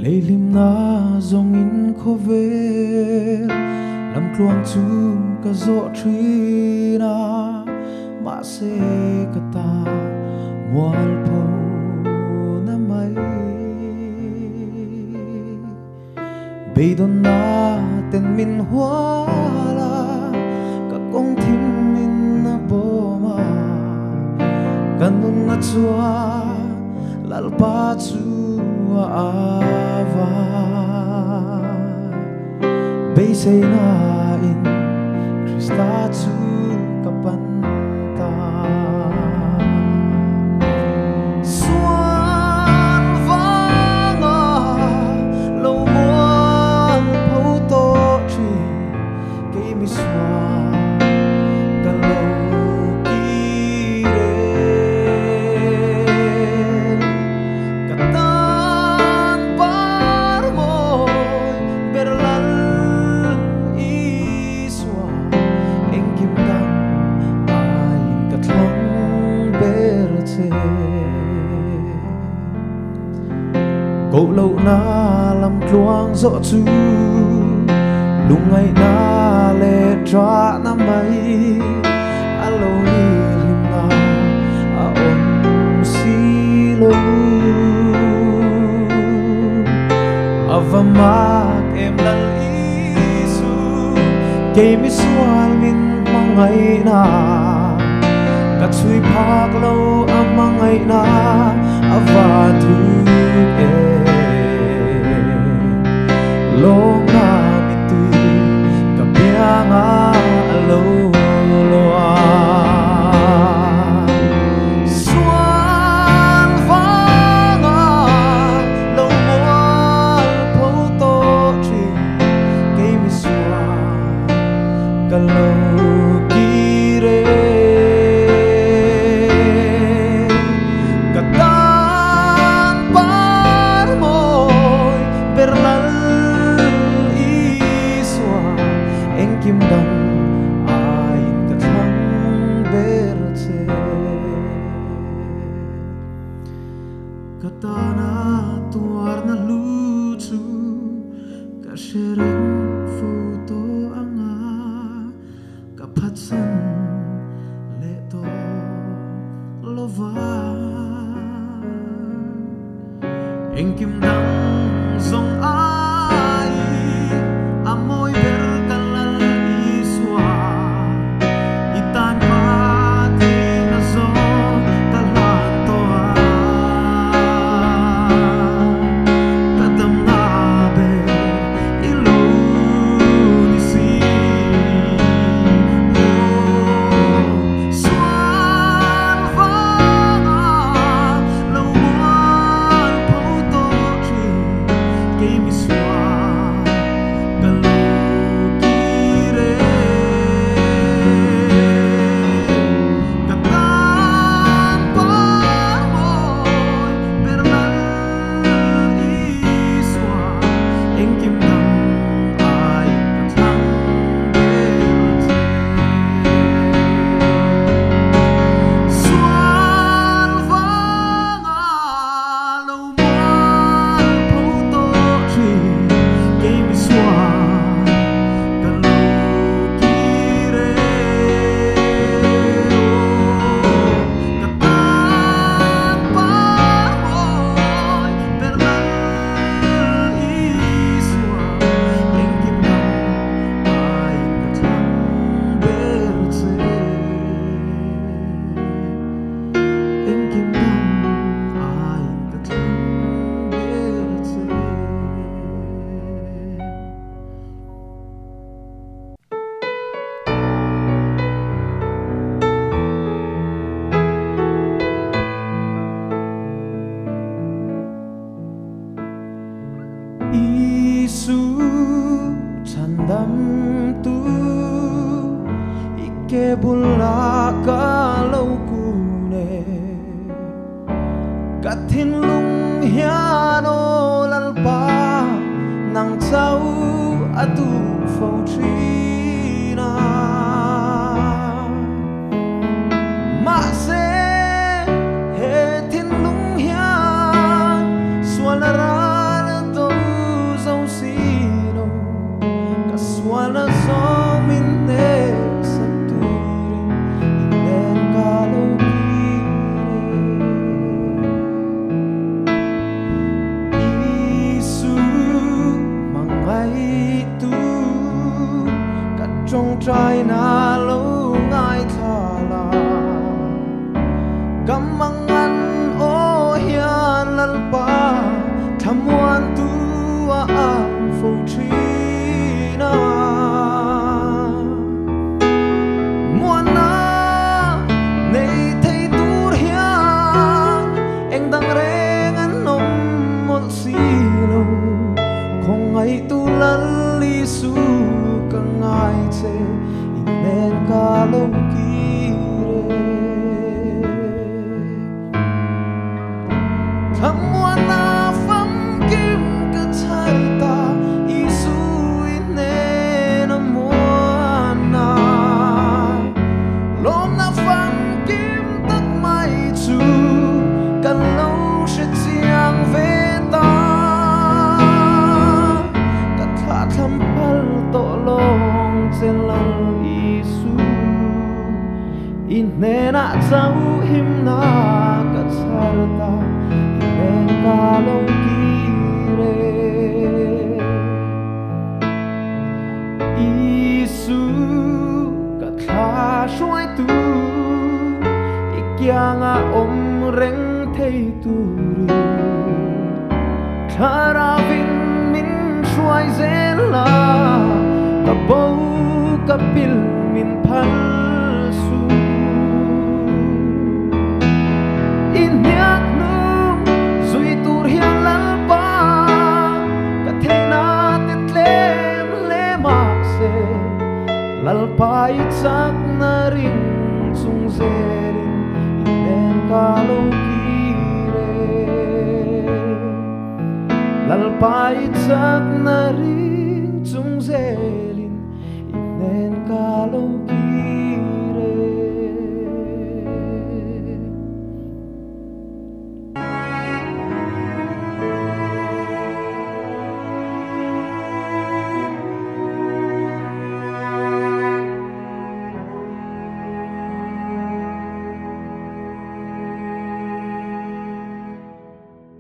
ngày lim na dòng in khó về làm kluang chu ka zo tri na ma se ka ta mual po na mai bây don na ten min huala ka kong thim min na bo ma kanun na chua lalpa chu ava bây say na in Krista chu kapanta xuân vanga lâu muôn phâu to trì cây mi xoa cả lâu kỳ cả tan par môi berlal iswa em kim đăng ai cả thong berche cậu lâu na làm kluang rõ chu lung ngày na lệ tra na mai alo ni lim na a om si lo avamak em lal isu cây mi sual min mangai na kat sui phak lo amangai na avatu long na mitui kapianga alo loa xuân vanga lâu mual phâu to tri cây mi xua cả lâu kỳ re cả tan par môi berlal kim đăng ai cả thăng berche katana tuar na lucu ka shereng foto anga ka phatsan le to lova em kim đăng dòng ai amoy Isu chandam tu ike bulla kalau kune kathin lung hiano lalpa nang chau atu fau trina ma se he thin lung hian sualara to ngai na lo ngai thala gamangan o hian lalpa thamuan tua ang fo trina muana nei thei tur hian eng dang reng an nom mol silo khong ai tu lali su ka ngai che inen ka lo ki re thamuana pham kim ka chai ta isu inen muana lom na pham kim tak mai chu kan lo she chiang ve ta ka tha tham pal to long chen lang isu inena chau him na ka char ta inen ka lo ki re isu ka tha shoi tu ikyanga om reng thei tu ri thara vin min shoi zen la ka bo ka pil min phal su in nyak nu zui tur hian lal pa ka thena te tlem le ma se lal pa I chak na ring chung zerin inen ka lo ki re lal pa I chak na ring chung zerin inen ka